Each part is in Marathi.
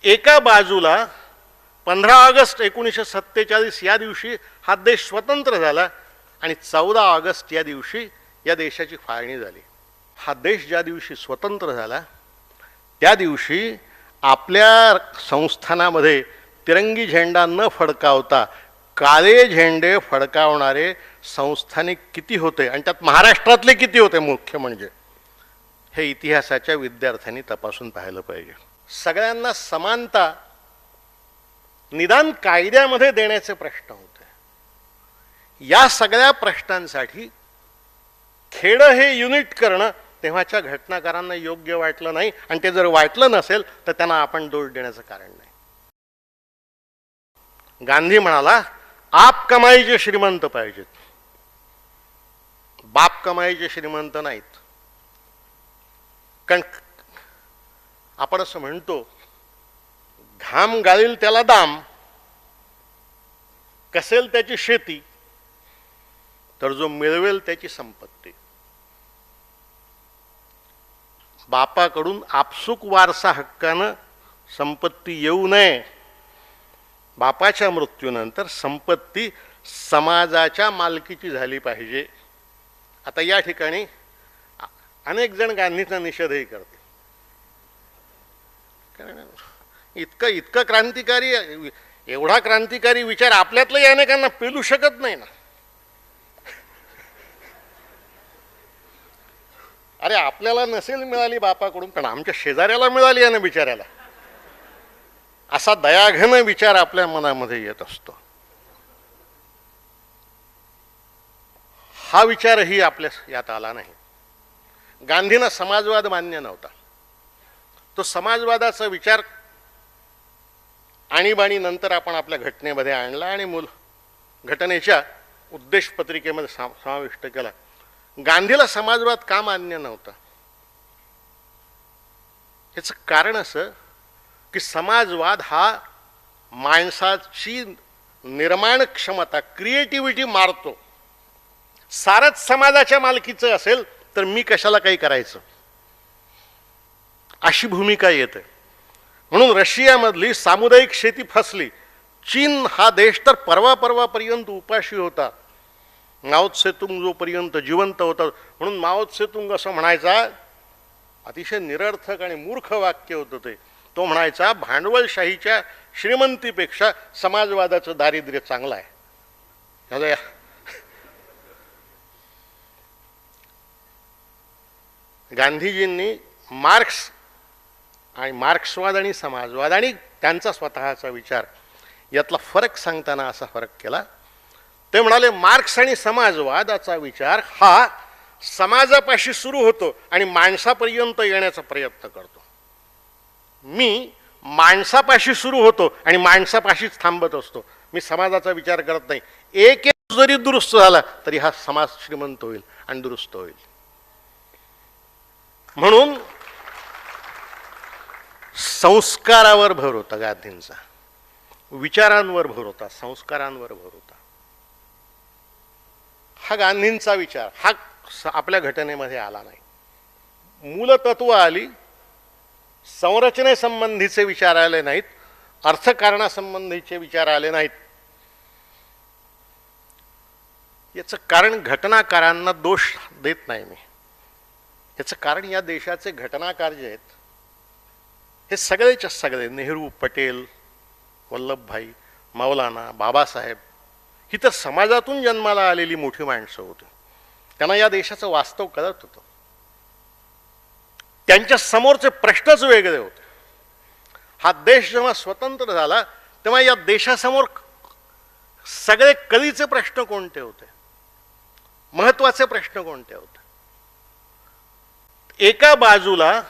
एका बाजूला 15 ऑगस्ट 1947 या दिवशी हा देश स्वतंत्र झाला आणि 14 ऑगस्ट या दिवशी या देशाची फाळणी झाली. हा देश ज्या दिवशी स्वतंत्र झाला त्या दिवशी आपल्या संस्थानामध्ये तिरंगी झेंडा न फडकावता काळे झेंडे फडकावणारे संस्थानिक किती होते आणि त्यात महाराष्ट्रातले किती होते मुख्य म्हणजे हे इतिहासाच्या विद्यार्थ्यांनी तपासून पाहिलं पाहिजे. सगळ्यांना समानता निदान कायद्यामध्ये देण्याचे प्रश्न होते. या सगळ्या प्रश्नांसाठी खेडं हे युनिट करणं तेव्हाच्या घटनाकारांना योग्य वाटलं नाही आणि ते जर वाटलं नसेल तर त्यांना आपण दोष देण्याचं कारण नाही. गांधी म्हणाला आप कमाईचे श्रीमंत पाहिजेत, बाप कमाईचे श्रीमंत नाहीत. कारण आपण असं म्हणतो घाम गाळील त्याला दाम, कसेल त्याची शेती तर जो मिळवेल त्याची संपत्ती. बापाकडून आपसुक वारसा हक्कानं संपत्ती येऊ नये. बापाच्या मृत्यूनंतर संपत्ती समाजाच्या मालकीची झाली पाहिजे. आता या ठिकाणी अनेक जण गांधीचा निषेधही करते. कारण इतकं क्रांतिकारी, एवढा क्रांतिकारी विचार आपल्यातलंही अनेकांना पेलू शकत नाही ना. अरे आपल्याला नसेल मिळाली बापाकडून पण आमच्या शेजाऱ्याला मिळाली आहे ना बिचाऱ्याला, असा दयाघन विचार आपल्या मनामध्ये येत असतो. हा विचारही आपल्या यात आला नाही. गांधींना समाजवाद मान्य नव्हता. तो समाजवादाचा विचार आणीबाणी नंतर आपण आपल्या घटनेमध्ये आणला आणि घटनेच्या उद्देश पत्रिकेमध्ये समाविष्ट केला. गांधीला समाजवाद का मान्य नव्हता याचं कारण असं की समाजवाद हा माणसाची निर्माण क्षमता, क्रिएटिव्हिटी मारतो. सारच समाजाच्या मालकीचं असेल तर मी कशाला काही करायचं अशी भूमिका येते. म्हणून रशियामधली सामुदायिक शेती फसली. चीन हा देश तर परवापर्यंत उपाशी होता. माओ त्से-तुंग जोपर्यंत जिवंत होता. म्हणून माओ त्से-तुंग असं म्हणायचा, अतिशय निरर्थक आणि मूर्ख वाक्य होतं ते. तो म्हणायचा भांडवलशाहीच्या श्रीमंतीपेक्षा समाजवादाचं दारिद्र्य चांगलं आहे. गांधीजींनी मार्क्स आणि मार्क्सवाद आणि समाजवाद आणि त्यांचा स्वतःचा विचार यातला फरक सांगताना असा फरक केला. ते म्हणाले मार्क्स आणि समाजवादाचा विचार हा समाजापाशी सुरू होतो आणि माणसापर्यंत येण्याचा प्रयत्न करतो. मी माणसापाशी सुरू होतो आणि माणसापाशीच थांबत असतो. मी समाजाचा विचार करत नाही. एक जरी दुरुस्त झाला तरी हा समाज श्रीमंत होईल आणि दुरुस्त होईल. म्हणून संस्कारावर भर होता गांधींचा, विचारांवर भर होता, संस्कारांवर भर होता. हा गांधींचा विचार हा आपल्या घटनेमध्ये आला नाही. मूलतत्व आली, संरचनेसंबंधीचे विचार आले नाहीत, अर्थकारणासंबंधीचे विचार आले नाहीत. याचं कारण घटनाकारांना दोष देत नाही मी. याचं कारण या देशाचे घटनाकार जे आहेत हे सगळेच्या सगळे नेहरू, पटेल, वल्लभभाई, मौलाना, बाबासाहेब ही तर समाजातून जन्माला आलेली मोठी माणसं होती. त्यांना या देशाचं वास्तव कळत होतं. त्यांच्या समोरचे प्रश्नच वेगळे होते. हा देश जेव्हा स्वतंत्र झाला तेव्हा या देशासमोर सगळे कलीचे प्रश्न कोणते होते, महत्वाचे प्रश्न कोणते होते. एका बाजूला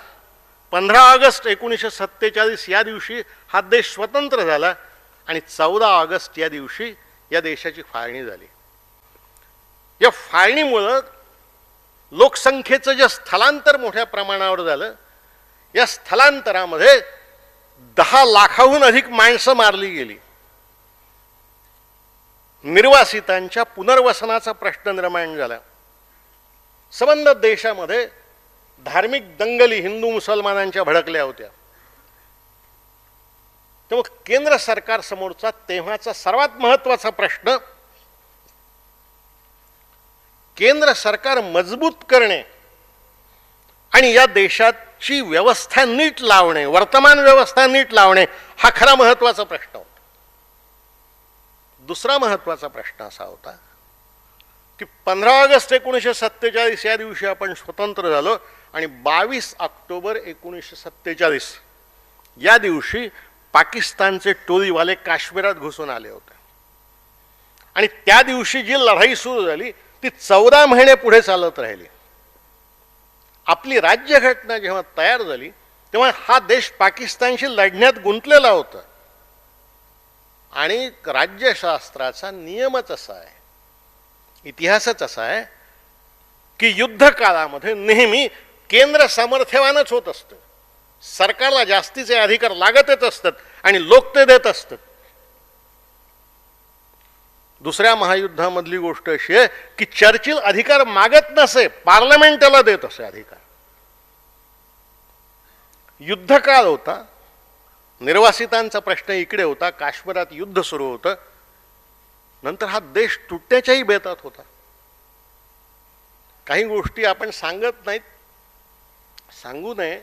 15 ऑगस्ट 1947 या दिवशी हा देश स्वतंत्र झाला आणि 14 ऑगस्ट या दिवशी या देशाची फाळणी झाली. या फाळणीमुळं लोकसंख्येचं जे स्थलांतर मोठ्या प्रमाणावर झालं, या स्थलांतरामध्ये 10 लाखाहून अधिक माणसं मारली गेली. निर्वासितांच्या पुनर्वसनाचा प्रश्न निर्माण झाला. संबंध देशामध्ये धार्मिक दंगली हिंदू मुसलमानांच्या भडकल्या होत्या. तेव्हा केंद्र सरकारसमोरचा तेव्हाचा सर्वात महत्त्वाचा प्रश्न केंद्र सरकार मजबूत करणे आणि या देशाची व्यवस्था नीट लावणे, वर्तमान व्यवस्था नीट लावणे हा खरा महत्त्वाचा प्रश्न होता. दुसरा महत्त्वाचा प्रश्न असा होता की 15 ऑगस्ट 1947 या दिवशी आपण स्वतंत्र झालो आणि 22 ऑक्टोबर 1947 या दिवशी पाकिस्तानचे टोळीवाले काश्मीरात घुसून आले होते आणि त्या दिवशी जी लढाई सुरू झाली ती 14 महिने पुढे चालत राहिली. आपली राज्यघटना जेव्हा तयार झाली तेव्हा हा देश पाकिस्तानशी लढण्यात गुंतलेला होता आणि राज्यशास्त्राचा नियमच असा आहे, इतिहासच असा आहे की युद्ध काळामध्ये नेहमी केंद्र सामर्थ्यवानच होत असतं, सरकारला जास्तीचे अधिकार लागतच असतात आणि लोक ते देत असतात. दुसऱ्या महायुद्धामधली गोष्ट अशी आहे की चर्चिल अधिकार मागत नसे, पार्लमेंट त्याला देत असे अधिकार. युद्धकाळ होता, निर्वासितांचा प्रश्न इकडे होता, काश्मीरात युद्ध सुरू होतं, नंतर हा देश तुटण्याच्याही बेतात होता. काही गोष्टी आपण सांगत नाहीत, सांगू नये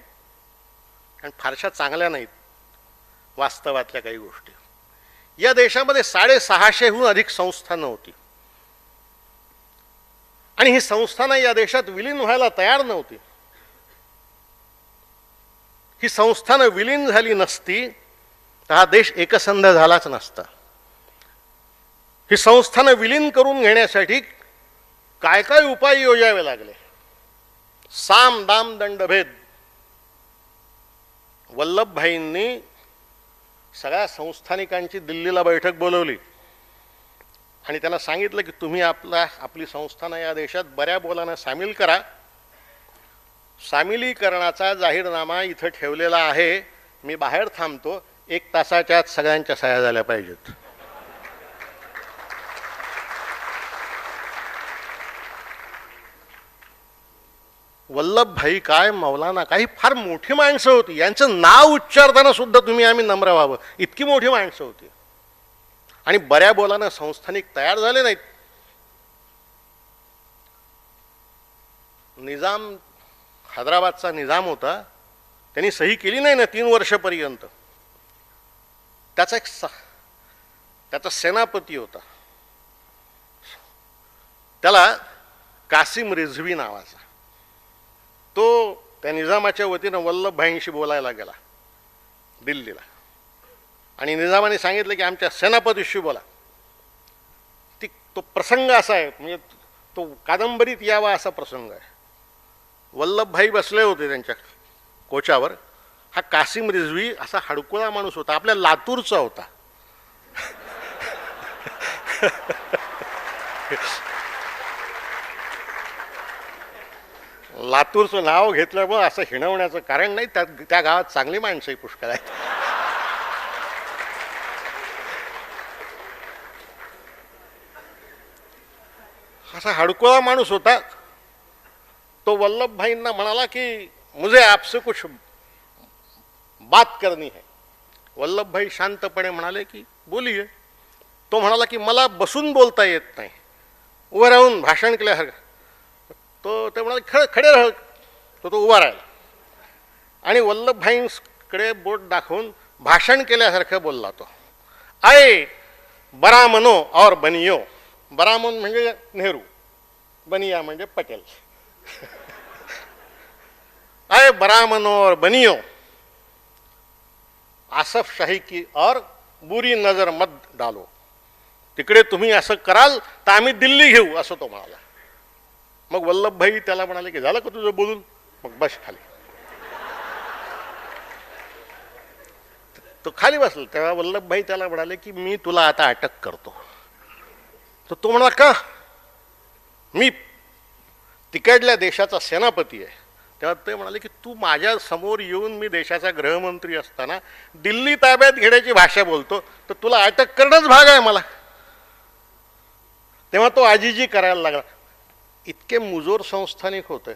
कारण फारशा चांगल्या नाहीत वास्तवातल्या काही गोष्टी. या देशामध्ये 650हून अधिक संस्थानं होती आणि ही संस्थानं या देशात विलीन व्हायला तयार नव्हती. ही संस्थानं विलीन झाली नसती तर हा देश एकसंध झालाच नसता. ही संस्थानं विलीन करून घेण्यासाठी काय काय उपाय योजावे लागले. साम दाम दंडभेद. वल्लभभाईंनी सगळ्या संस्थानिकांची दिल्लीला बैठक बोलवली आणि त्यांना सांगितलं की तुम्ही आपली संस्थानं या देशात बऱ्या बोलानं सामील करा. सामिलीकरणाचा जाहीरनामा इथं ठेवलेला आहे, मी बाहेर थांबतो, 1 तासाच्या आत सगळ्यांच्या सह्या झाल्या पाहिजेत. वल्लभभाई काय, मौलाना काही फार मोठी माणसं होती, यांचं नाव उच्चारताना सुद्धा तुम्ही आम्ही नम्र व्हावं इतकी मोठी माणसं होती आणि बऱ्या बोलानं संस्थानिक तयार झाले नाहीत. निजाम, हैदराबादचा निजाम होता, त्यांनी सही केली नाही ना 3 वर्षापर्यंत. त्याचा सेनापती होता, त्याला कासिम रिझवी नावाचा. तो त्या निजामाच्या वतीनं वल्लभभाईंशी बोलायला गेला दिल्लीला आणि निजामाने सांगितलं की आमच्या सेनापतीशी बोला. तो प्रसंग असा आहे, म्हणजे तो कादंबरीत यावा असा प्रसंग आहे. वल्लभभाई बसले होते त्यांच्या कोचावर. हा कासिम रिझवी असा हडकुळा माणूस होता, आपल्या लातूरचा होता. लातूरचं नाव घेतल्यामुळे असं हिणवण्याचं कारण नाही, त्या गावात चांगली माणसंही पुष्कळ आहेत. असा हडकुळा माणूस होता. तो वल्लभभाईंना म्हणाला की मुझे आपसे कुछ बात करनी है. वल्लभभाई शांतपणे म्हणाले की बोलिये. तो म्हणाला की मला बसून बोलता येत नाही, उभं राहून भाषण केल्यासारखं. ते म्हणाले खडे राह. तो उभा राहिला आणि वल्लभभाईंकडे बोट दाखवून भाषण केल्यासारखं बोलला. तो आय बरामनो और बनियो. बरामन म्हणजे नेहरू, बनिया म्हणजे पटेल. आय बरामनो और बनियो, आसफ शाही की और बुरी नजर मत डालो. तिकडे तुम्ही असं कराल तर आम्ही दिल्ली घेऊ, असं तो म्हणाला. मग वल्लभभाई त्याला म्हणाले की झालं का तुझं बोलून, मग बस खाली. तो खाली बसला. तेव्हा वल्लभभाई त्याला म्हणाले की मी तुला आता अटक करतो. तर तो म्हणाला का, मी तिकडल्या देशाचा सेनापती आहे. तेव्हा ते म्हणाले की तू माझ्या समोर येऊन मी देशाचा गृहमंत्री असताना दिल्ली ताब्यात घेण्याची भाषा बोलतो, तर तुला अटक करणंच भाग आहे मला. तेव्हा तो आजीजी करायला लागला. इतके मुजोर संस्थानिक होते.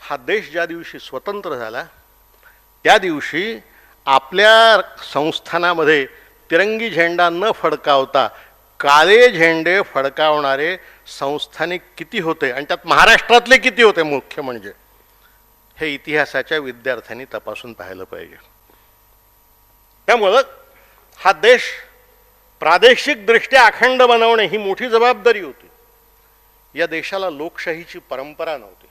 हा देश ज्या दिवशी स्वतंत्र झाला त्या दिवशी आपल्या संस्थानामध्ये तिरंगी झेंडा न फडकावता काळे झेंडे फडकावणारे संस्थानिक किती होते आणि त्यात महाराष्ट्रातले किती होते मुख्य म्हणजे, हे इतिहासाच्या विद्यार्थ्यांनी तपासून पाहिलं पाहिजे. त्यामुळं हा देश प्रादेशिकदृष्ट्या अखंड बनवणे ही मोठी जबाबदारी होती. या देशाला लोकशाहीची परंपरा नव्हती,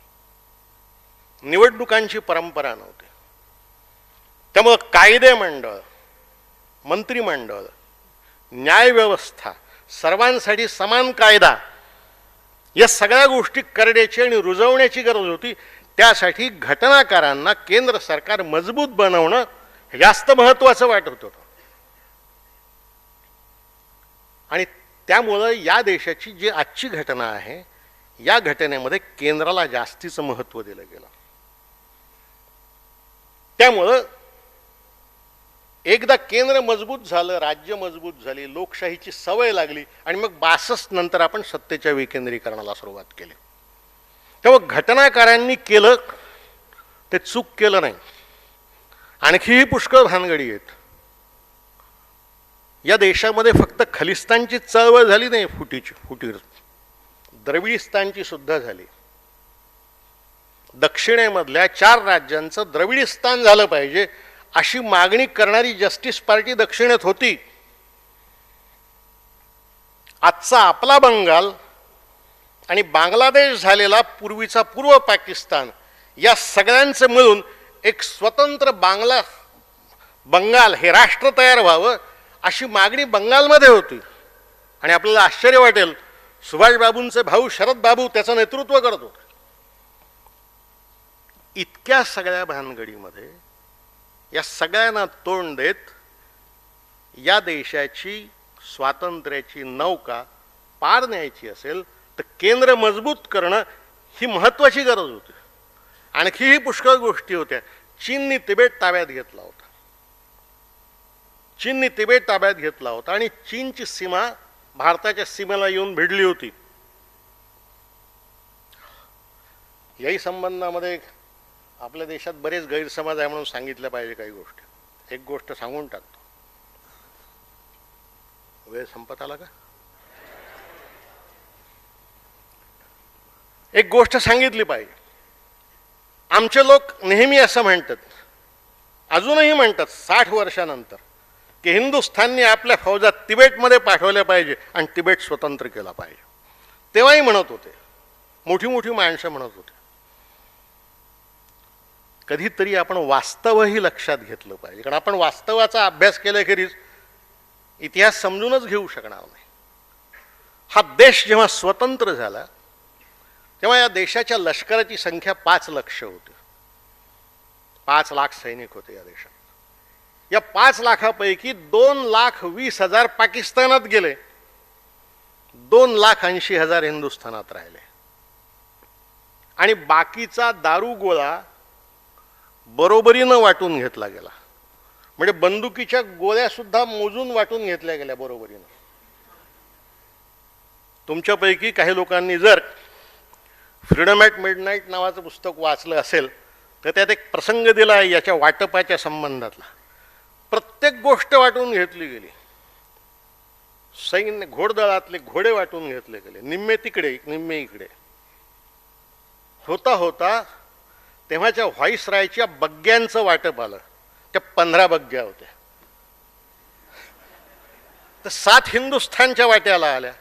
निवडणुकांची परंपरा नव्हती. त्यामुळं कायदेमंडळ, मंत्रिमंडळ, न्यायव्यवस्था, सर्वांसाठी समान कायदा, या सगळ्या गोष्टी करण्याची आणि रुजवण्याची गरज होती. त्यासाठी घटनाकारांना केंद्र सरकार मजबूत बनवणं हे जास्त महत्त्वाचं वाटत होतं. आणि त्यामुळं या देशाची जी आजची घटना आहे, या घटनेमध्ये केंद्राला जास्तीचं महत्त्व दिलं गेलं. त्यामुळं एकदा केंद्र मजबूत झालं, राज्य मजबूत झाली, लोकशाहीची सवय लागली आणि मग 62 नंतर आपण सत्तेच्या विकेंद्रीकरणाला सुरुवात केली. तेव्हा घटनाकारांनी केलं ते चूक केलं नाही. आणखीही पुष्कळ भानगडी आहेत. या देशामध्ये फक्त खलिस्तानची चळवळ झाली नाही, फुटीर द्रविडिस्तानची सुद्धा झाली. दक्षिणेमधल्या 4 राज्यांचं द्रविडिस्तान झालं पाहिजे अशी मागणी करणारी जस्टिस पार्टी दक्षिणेत होती. आजचा आपला बंगाल आणि बांगलादेश झालेला पूर्वीचा पूर्व पाकिस्तान, या सगळ्यांचं मिळून एक स्वतंत्र बंगाल हे राष्ट्र तयार व्हावं अशी मागणी बंगालमध्ये होती. आणि आपल्याला आश्चर्य वाटेल, सुभाषबाबूंचे भाऊ शरद बाबू त्याचं नेतृत्व करत होते. इतक्या सगळ्या भानगडीमध्ये या सगळ्यांना तोंड देत या देशाची स्वातंत्र्याची नौका पार न्यायची असेल तर केंद्र मजबूत करणं ही महत्त्वाची गरज होती. आणखीही पुष्कळ गोष्टी होत्या. चीननी तिबेट ताब्यात घेतला होता. आणि चीनची सीमा भारताच्या सीमेला येऊन भिडली होती. याही संबंधामध्ये आपल्या देशात बरेच गैरसमज आहे म्हणून सांगितलं पाहिजे काही गोष्टी. एक गोष्ट सांगून टाकतो. वेळ संपत आला का? एक गोष्ट सांगितली पाहिजे. आमचे लोक नेहमी असं म्हणतात, अजूनही म्हणतात 60 वर्षानंतर, की हिंदुस्थानने आपल्या फौजा तिबेटमध्ये पाठवल्या पाहिजे आणि तिबेट स्वतंत्र केला पाहिजे. तेव्हाही म्हणत होते, मोठी मोठी माणसं म्हणत होते. कधीतरी आपण वास्तवही लक्षात घेतलं पाहिजे, कारण आपण वास्तवाचा अभ्यास केल्याखेरीज इतिहास समजूनच घेऊ शकणार नाही. हा देश जेव्हा स्वतंत्र झाला तेव्हा या देशाच्या लष्कराची संख्या 5 लाख होती. 5 लाख सैनिक होते या देशात. या 5 लाखापैकी 2,20,000 पाकिस्तानात गेले, 2,80,000 हिंदुस्थानात राहिले. आणि बाकीचा दारूगोळा बरोबरीनं वाटून घेतला गेला. म्हणजे बंदुकीच्या गोळ्या सुद्धा मोजून वाटून घेतल्या गेल्या बरोबरीनं. तुमच्यापैकी काही लोकांनी जर फ्रीडम ॲट मिडनाईट नावाचं पुस्तक वाचलं असेल तर त्यात एक प्रसंग दिला आहे याच्या वाटपाच्या संबंधातला. प्रत्येक गोष्ट वाटून घेतली गेली. सैन्य घोडदळातले घोडे वाटून घेतले गेले, निम्मे तिकडे निम्मे इकडे. होता होता तेव्हाच्या व्हाईसरायच्या बग्ग्यांचं वाटप आलं. त्या 15 बग्ग्या होत्या. तर 7 हिंदुस्थानच्या वाट्याला आल्या,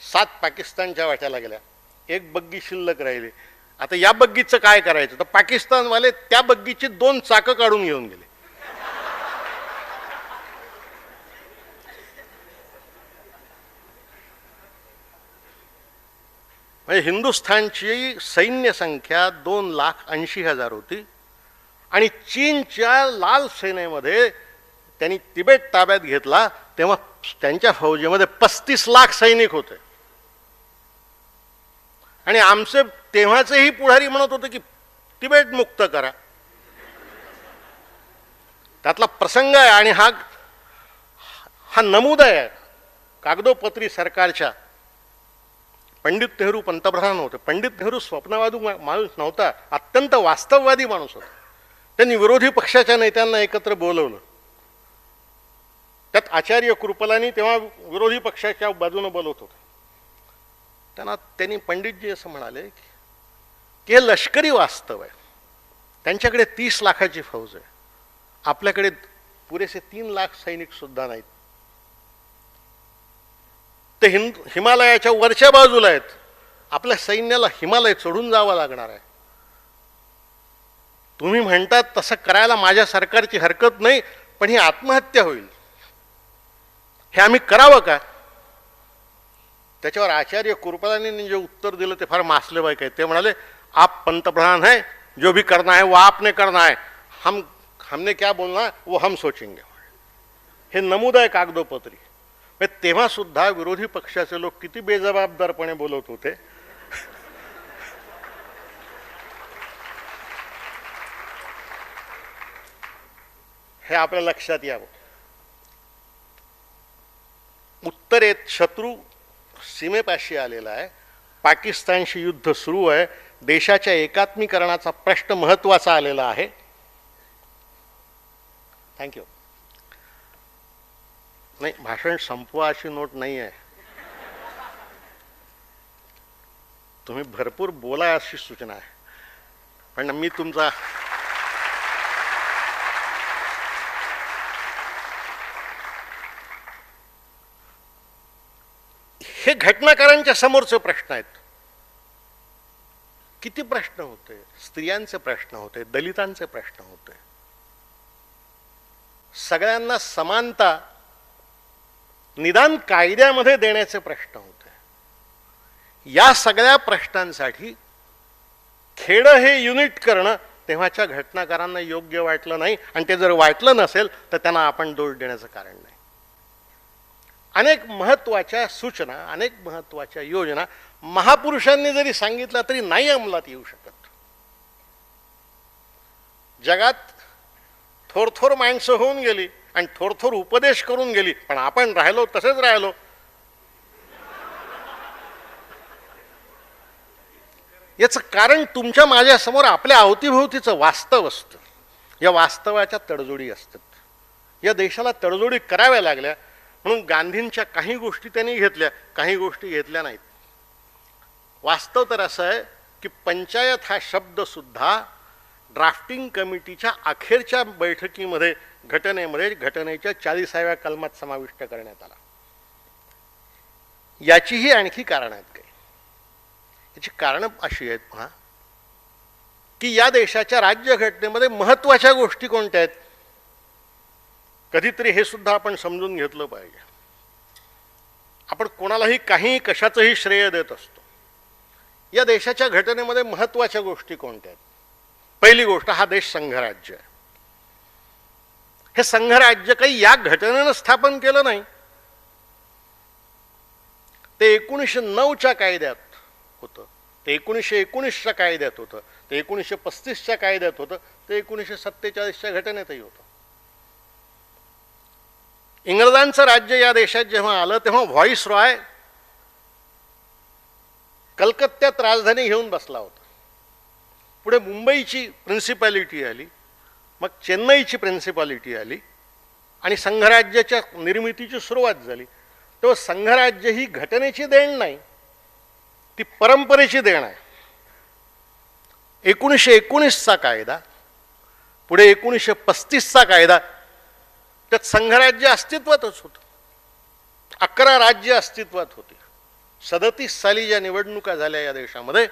7 पाकिस्तानच्या वाट्याला गेल्या, 1 बग्गी शिल्लक राहिली. आता या बग्गीचं काय करायचं? तर पाकिस्तानवाले त्या बग्गीची 2 चाकं काढून घेऊन गेले. म्हणजे हिंदुस्थानची सैन्य संख्या 2,80,000 होती. आणि चीनच्या लाल सेनेमध्ये त्यांनी तिबेट ताब्यात घेतला तेव्हा त्यांच्या फौजेमध्ये 35 लाख सैनिक होते. आणि आमचे तेव्हाचेही पुढारी म्हणत होते की तिबेट मुक्त करा. त्यातला प्रसंग आहे आणि हा नमूद आहे कागदोपत्री सरकारच्या. पंडित नेहरू पंतप्रधान होते. पंडित नेहरू स्वप्नवादी माणूस नव्हता, अत्यंत वास्तववादी माणूस होता. त्यांनी विरोधी पक्षाच्या नेत्यांना एकत्र बोलवलं. त्यात आचार्य कृपलानी तेव्हा विरोधी पक्षाच्या बाजूने बोलवत होते. त्यांनी पंडितजी असं म्हणाले की हे लष्करी वास्तव आहे. त्यांच्याकडे 30 लाखाची फौज आहे, आपल्याकडे पुरेसे 3 लाख सैनिक सुद्धा नाहीत. ते हिमालयाच्या वरच्या बाजूला आहेत. आपल्या सैन्याला हिमालय चढून जावं लागणार आहे. तुम्ही म्हणतात तसं करायला माझ्या सरकारची हरकत नाही, पण ही आत्महत्या होईल. हे आम्ही करावं का? त्याच्यावर आचार्य कृपलानी जे उत्तर दिलं ते फार मासलेबाईक आहे. ते म्हणाले, आप पंतप्रधान है, जो भी करना है वो आपने करना है, हमने क्या बोलना है वो हम सोचेंगे. हे नमूद आहे कागदोपत्री. तेव्हा सुद्धा विरोधी पक्षाचे लोक किती बेजबाबदारपणे बोलत होते. हे आपल्या लक्षात यावं. उत्तरेत शत्रू सीमेपाशी आलेला आहे, पाकिस्तानशी युद्ध सुरू आहे, देशाच्या एकात्मीकरणाचा प्रश्न महत्त्वाचा आलेला आहे. थँक्यू. नाही, भाषण संपवा अशी नोट नाही आहे. तुम्ही भरपूर बोला अशी सूचना आहे. पण मी तुमचा हे घटनाकारांच्या समोरचे प्रश्न आहेत. किती प्रश्न होते? स्त्रियांचे प्रश्न होते, दलितांचे प्रश्न होते, सगळ्यांना समानता निदान कायद्यामध्ये देण्याचे प्रश्न होते. या सगळ्या प्रश्नांसाठी खेडं हे युनिट करणं तेव्हाच्या घटनाकारांना योग्य वाटलं नाही. आणि ते जर वाटलं नसेल तर त्यांना आपण दोष देण्याचं कारण नाही. अनेक महत्त्वाच्या सूचना, अनेक महत्त्वाच्या योजना महापुरुषांनी जरी सांगितल्या तरी नाही अंमलात येऊ शकत. जगात थोर माणसं होऊन गेली आणि थोर उपदेश करून गेली, पण आपण राहिलो तसेच राहिलो. याचं कारण तुमच्या माझ्यासमोर आपल्या अवतीभोवतीचं वास्तव असतं. या वास्तवाच्या तडजोडी असतात. या देशाला तडजोडी कराव्या लागल्या म्हणून गांधींच्या काही गोष्टी त्यांनी घेतल्या, काही गोष्टी घेतल्या नाहीत. वास्तव तर असं आहे की पंचायत हा शब्द सुद्धा ड्राफ्टिंग कमिटीच्या अखेरच्या बैठकीमध्ये घटनेच्या 40व्या कलमात समाविष्ट करण्यात आला. याचीही आणखी कारण आहेत. काही याची कारण अशी आहेत पहा की या देशाच्या राज्यघटनेमध्ये महत्त्वाच्या गोष्टी कोणत्या आहेत. कधीतरी हे सुद्धा आपण समजून घेतलं पाहिजे. आपण कोणालाही काही कशाचंही श्रेय देत असतो. या देशाच्या घटनेमध्ये महत्त्वाच्या गोष्टी कोणत्या आहेत. पहिली गोष्ट, हा देश संघराज्य आहे. हे संघराज्य काही या घटनेनं स्थापन केलं नाही. ते 1909च्या कायद्यात होतं, ते 1919च्या कायद्यात होतं, ते 1935च्या कायद्यात होतं, ते 1947च्या घटनेतही होतं. इंग्रजांचं राज्य या देशात जेव्हा आलं तेव्हा व्हॉइस रॉय कलकत्त्यात राजधानी घेऊन बसला होता. पुढे मुंबईची प्रिन्सिपॅलिटी आली, मग चेन्नईची प्रिन्सिपॅलिटी आली आणि संघराज्याच्या निर्मितीची सुरुवात झाली. तेव्हा संघराज्य ही घटनेची देण नाही, ती परंपरेची देण आहे. 1919चा कायदा, पुढे 1935चा कायदा, त्यात संघराज्य अस्तित्वातच होतं. 11 राज्य अस्तित्वात होती. 37 साली ज्या निवडणुका झाल्या या देशामध्ये,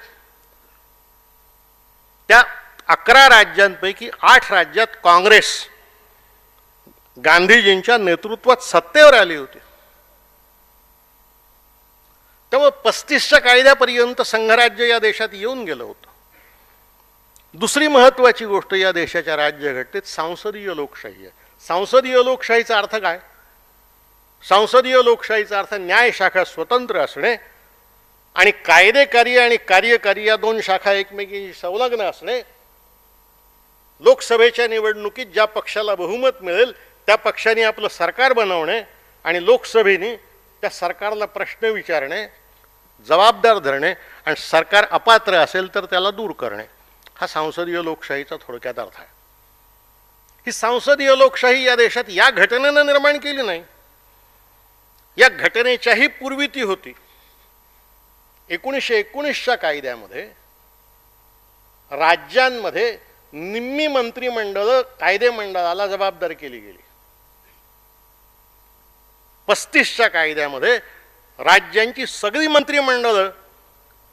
त्या 11 राज्यांपैकी 8 राज्यात काँग्रेस गांधीजींच्या नेतृत्वात सत्तेवर आली होती. त्यामुळे 35च्या कायद्यापर्यंत संघराज्य या देशात येऊन गेलं होतं. दुसरी महत्त्वाची गोष्ट या देशाच्या राज्यघटनेत सांसदीय लोकशाही आहे. सांसदीय लोकशाहीचा अर्थ काय? सांसदीय लोकशाहीचा अर्थ न्याय शाखा स्वतंत्र असणे आणि कायदेकारी आणि कार्यकारी या 2 शाखा एकमेकींशी संलग्न असणे. लोकसभेच्या निवडणुकीत ज्या पक्षाला बहुमत मिळेल त्या पक्षाने आपलं सरकार बनवणे आणि लोकसभेने त्या सरकारला प्रश्न विचारणे, जबाबदार धरणे आणि सरकार अपात्र असेल तर त्याला दूर करणे. हा संसदीय लोकशाहीचा थोडक्यात अर्थ आहे. ही संसदीय लोकशाही या देशात या घटनेनं निर्माण केली नाही, या घटनेच्याही पूर्वी ती होती. 1919च्या कायद्यामध्ये राज्यांमध्ये निम्मी मंत्रिमंडळ कायदेमंडळाला जबाबदार केली गेली. 35च्या कायद्यामध्ये राज्यांची सगळी मंत्रिमंडळ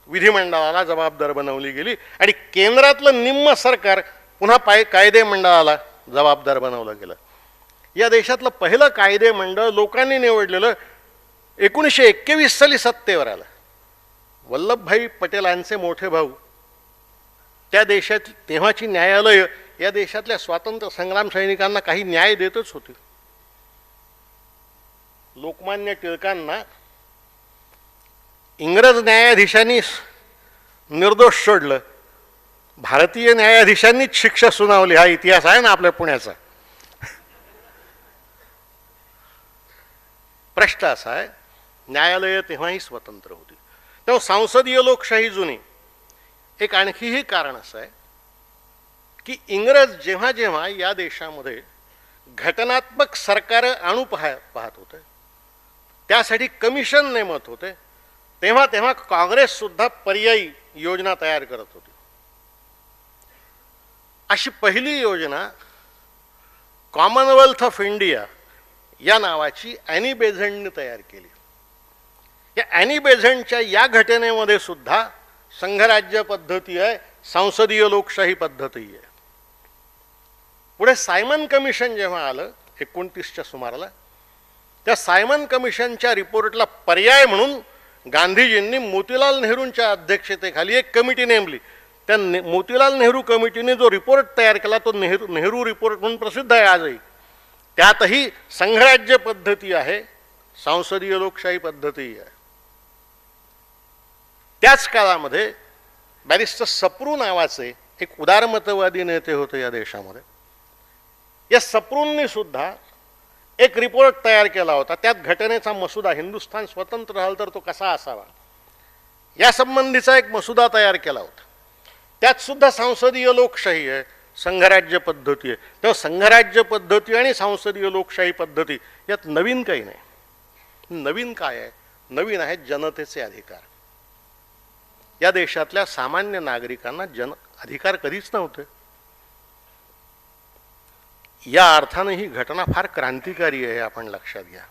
विधिमंडळाला जबाबदार बनवली गेली आणि केंद्रातलं निम्म सरकार पुन्हा कायदेमंडळाला जबाबदार बनवलं गेलं. या देशातलं पहिलं कायदेमंडळ लोकांनी निवडलेलं 1921 साली सत्तेवर आलं. वल्लभभाई पटेलांचे मोठे भाऊ, त्या देशात तेव्हाची न्यायालय या देशातल्या स्वातंत्र्य संग्राम सैनिकांना काही न्याय देतच होती. लोकमान्य टिळकांना इंग्रज न्यायाधीशांनी निर्दोष सोडलं, भारतीय न्यायाधीशांनीच शिक्षा सुनावली. हा इतिहास आहे ना आपल्या पुण्याचा. प्रश्न असा आहे, न्यायालय तेव्हाही स्वतंत्र होती. तेव्हा संसदीय लोकशाही जुनी. एक आणखीही कारण असं आहे की इंग्रज जेव्हा जेव्हा या देशामध्ये घटनात्मक सरकार आणू पाहत होते, त्यासाठी कमिशन नेमत होते, तेव्हा तेव्हा काँग्रेस सुद्धा पर्यायी योजना तयार करत होती. अशी पहिली योजना कॉमनवेल्थ ऑफ इंडिया या नावाची ॲनी बेझंटने तयार केली. या ॲनी बेझंटच्या या घटनेमध्ये सुद्धा संघराज्य पद्धती आहे, संसदीय लोकशाही पद्धती आहे. पुढे सायमन कमिशन जेव्हा आलं 1929च्या सुमाराला, त्या सायमन कमिशनच्या रिपोर्टला पर्याय म्हणून गांधीजींनी मोतीलाल नेहरूंच्या अध्यक्षतेखाली एक कमिटी नेमली. त्या मोतीलाल नेहरू कमिटीने जो रिपोर्ट तयार केला तो नेहरू रिपोर्ट म्हणून प्रसिद्ध आहे आजही. त्यातही संघराज्य पद्धती आहे, संसदीय लोकशाही पद्धती आहे. त्याच काळामध्ये बॅरिस्टर सप्रू नावाचे एक उदारमतवादी नेते होते या देशामध्ये. या सप्रूंनी सुद्धा एक रिपोर्ट तयार केला होता. त्यात घटनेचा मसुदा, हिंदुस्थान स्वतंत्र झालं तर तो कसा असावा या संबंधीचा एक मसुदा तयार केला होता. त्यात सुद्धा संसदीय लोकशाही आहे, संघराज्य पद्धती आहे. तेव्हा संघराज्य पद्धती आणि संसदीय लोकशाही पद्धती यात नवीन काही नाही. नवीन काय आहे? नवीन आहे जनतेचे अधिकार. या देशातल्या सामान्य नागरिकांना अधिकार कधीच नव्हते. या अर्थाने ही घटना फार क्रांतिकारी आहे, आपण लक्षात घ्या.